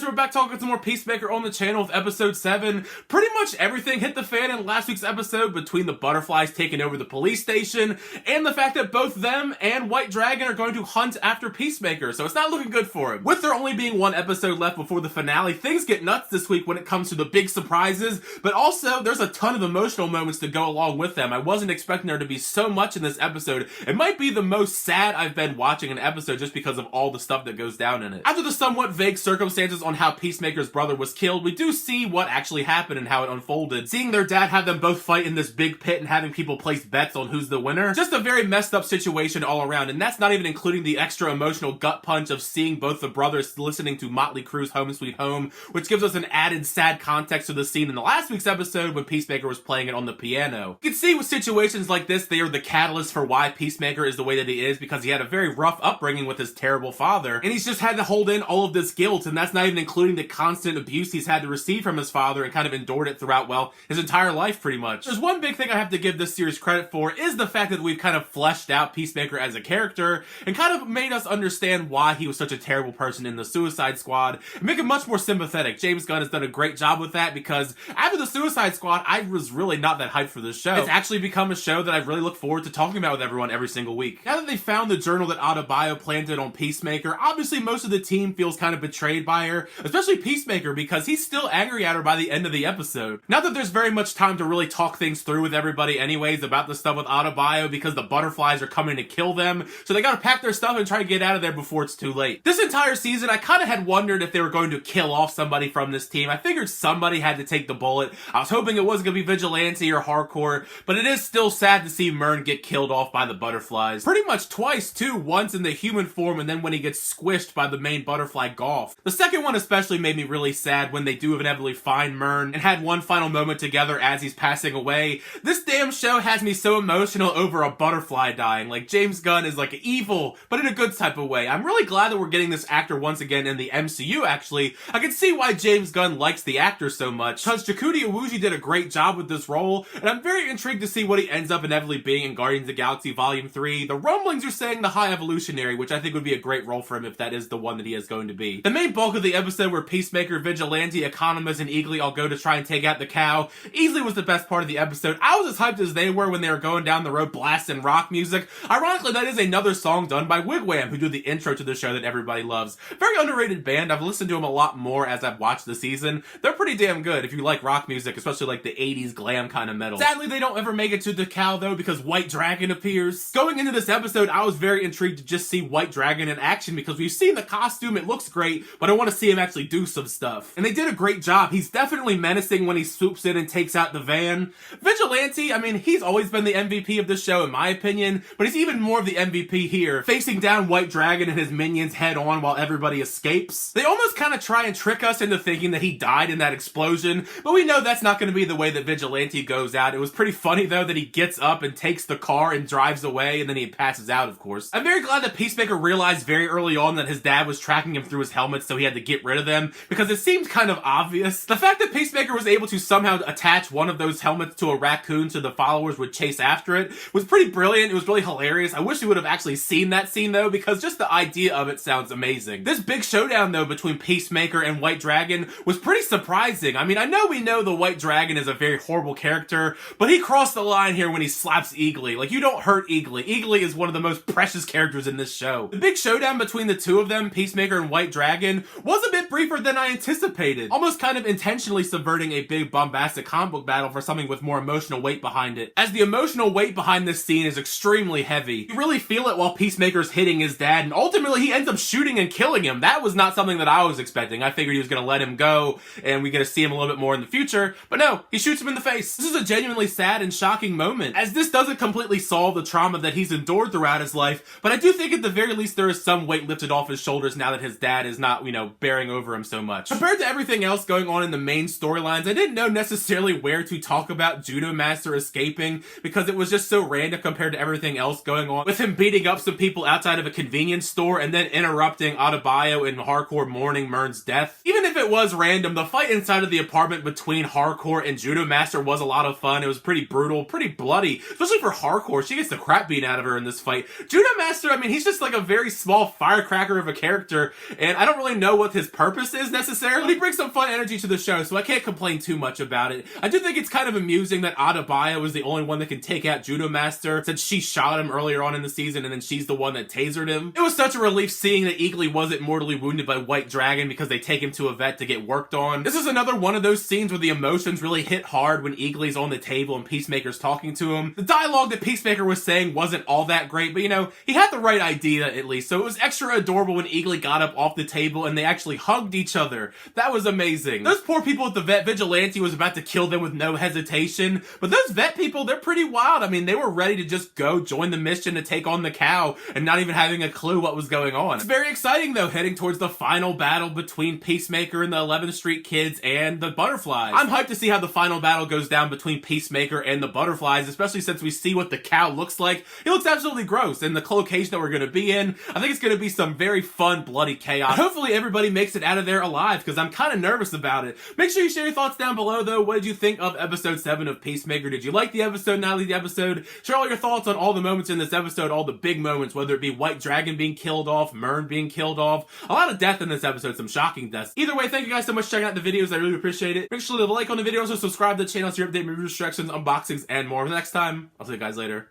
we're back talking some more Peacemaker on the channel with episode 7. Pretty much everything hit the fan in last week's episode between the butterflies taking over the police station and the fact that both them and White Dragon are going to hunt after Peacemaker, so it's not looking good for him. With there only being one episode left before the finale, things get nuts this week when it comes to the big surprises, but also there's a ton of emotional moments to go along with them. I wasn't expecting there to be so much in this episode. It might be the most sad I've been watching an episode just because of all the stuff that goes down in it. After the somewhat vague circumstances on how Peacemaker's brother was killed, we do see what actually happened and how it unfolded. Seeing their dad have them both fight in this big pit and having people place bets on who's the winner, just a very messed up situation all around, and that's not even including the extra emotional gut punch of seeing both the brothers listening to Motley Crue's Home Sweet Home, which gives us an added sad context to the scene in the last week's episode when Peacemaker was playing it on the piano. You can see with situations like this, they are the catalyst for why Peacemaker is the way that he is, because he had a very rough upbringing with his terrible father, and he's just had to hold in all of this guilt, and that's not even including the constant abuse he's had to receive from his father and kind of endured it throughout, well, his entire life pretty much. There's one big thing I have to give this series credit for is the fact that we've kind of fleshed out Peacemaker as a character and kind of made us understand why he was such a terrible person in the Suicide Squad and make him much more sympathetic. James Gunn has done a great job with that, because after the Suicide Squad, I was really not that hyped for this show. It's actually become a show that I really look forward to talking about with everyone every single week. Now that they found the journal that Adebayo planted on Peacemaker, obviously most of the team feels kind of betrayed by her, especially Peacemaker, because he's still angry at her by the end of the episode. Not that there's very much time to really talk things through with everybody anyways about the stuff with Adebayo, because the butterflies are coming to kill them, so they gotta pack their stuff and try to get out of there before it's too late. This entire season, I kind of had wondered if they were going to kill off somebody from this team. I figured somebody had to take the bullet. I was hoping it wasn't gonna be Vigilante or Hardcore, but it is still sad to see Murn get killed off by the butterflies. Pretty much twice too, once in the human form and then when he gets squished by the main butterfly Golf. The second one especially made me really sad when they do inevitably find Murn and had one final moment together as he's passing away. This damn show has me so emotional over a butterfly dying. Like, James Gunn is like evil, but in a good type of way. I'm really glad that we're getting this actor once again in the MCU, actually. I can see why James Gunn likes the actor so much, because Chakudi Iwuji did a great job with this role, and I'm very intrigued to see what he ends up inevitably being in Guardians of the Galaxy Volume 3. The rumblings are saying the High Evolutionary, which I think would be a great role for him if that is the one that he is going to be. The main bulk of the episode where Peacemaker, Vigilante, Economist, and Eagly all go to try and take out the cow easily was the best part of the episode. I was as hyped as they were when they were going down the road blasting rock music. Ironically, that is another song done by Wigwam, who do the intro to the show that everybody loves. Very underrated band. I've listened to them a lot more as I've watched the season. They're pretty damn good if you like rock music, especially like the 80s glam kind of metal. Sadly, they don't ever make it to the cow though, because White Dragon appears. Going into this episode, I was very intrigued to just see White Dragon in action, because we've seen the costume, it looks great, but I want to see him actually do some stuff. And they did a great job. He's definitely menacing when he swoops in and takes out the van. Vigilante, I mean, he's always been the MVP of this show in my opinion, but he's even more of the MVP here, facing down White Dragon and his minions head on while everybody escapes. They almost kind of try and trick us into thinking that he died in that explosion, but we know that's not going to be the way that Vigilante goes out. It was pretty funny though that he gets up and takes the car and drives away, and then he passes out, of course. I'm very glad that Peacemaker realized very early on that his dad was tracking him through his helmet, so he had to get rid of them, because it seemed kind of obvious. The fact that Peacemaker was able to somehow attach one of those helmets to a raccoon so the followers would chase after it was pretty brilliant. It was really hilarious. I wish we would have actually seen that scene though, because just the idea of it sounds amazing. This big showdown though between Peacemaker and White Dragon was pretty surprising. I mean, I know we know the White Dragon is a very horrible character, but he crossed the line here when he slaps Eagly. Like, you don't hurt Eagly. Eagly is one of the most precious characters in this show. The big showdown between the two of them, Peacemaker and White Dragon, was a bit briefer than I anticipated. Almost kind of intentionally subverting a big bombastic comic book battle for something with more emotional weight behind it, as the emotional weight behind this scene is extremely heavy. You really feel it while Peacemaker's hitting his dad, and ultimately he ends up shooting and killing him. That was not something that I was expecting. I figured he was going to let him go and we're going to see him a little bit more in the future, but no, he shoots him in the face. This is a genuinely sad and shocking moment, as this doesn't completely solve the trauma that he's endured throughout his life, but I do think at the very least there is some weight lifted off his shoulders now that his dad is not, bearing over him so much. Compared to everything else going on in the main storylines, I didn't know necessarily where to talk about Judo Master escaping, because it was just so random compared to everything else going on, with him beating up some people outside of a convenience store and then interrupting Adebayo in hardcore mourning Murn's death. Even if it was random, the fight inside of the apartment between Hardcore and Judo Master was a lot of fun. It was pretty brutal, pretty bloody, especially for Hardcore. She gets the crap beat out of her in this fight. Judo Master, I mean, he's just like a very small firecracker of a character, and I don't really know what his purpose is necessarily. He brings some fun energy to the show, so I can't complain too much about it. I do think it's kind of amusing that Adebayo was the only one that can take out Judo Master, since she shot him earlier on in the season and then she's the one that tasered him. It was such a relief seeing that Eagly wasn't mortally wounded by White Dragon because they take him to a vet to get worked on. This is another one of those scenes where the emotions really hit hard when Eagly's on the table and Peacemaker's talking to him. The dialogue that Peacemaker was saying wasn't all that great, but you know, he had the right idea at least, so it was extra adorable when Eagly got up off the table and they actually hugged each other. That was amazing. Those poor people at the vet, Vigilante was about to kill them with no hesitation, but those vet people, they're pretty wild. I mean, they were ready to just go join the mission to take on the cow and not even having a clue what was going on. It's very exciting though, heading towards the final battle between Peacemaker and the 11th Street Kids and the Butterflies. I'm hyped to see how the final battle goes down between Peacemaker and the Butterflies, especially since we see what the cow looks like. It looks absolutely gross, and the location that we're going to be in, I think it's going to be some very fun, bloody chaos. And hopefully everybody makes it out of there alive, because I'm kind of nervous about it. Make sure you share your thoughts down below though. What did you think of episode 7 of Peacemaker? Did you like the episode, not like the episode? Share all your thoughts on all the moments in this episode, all the big moments, whether it be White Dragon being killed off, Mern being killed off, a lot of death in this episode, some shocking deaths. Either way, thank you guys so much for checking out the videos, I really appreciate it. Make sure to leave a like on the video, also subscribe to the channel so you're updated with reviews, reactions, unboxings, and more. Next time, I'll see you guys later.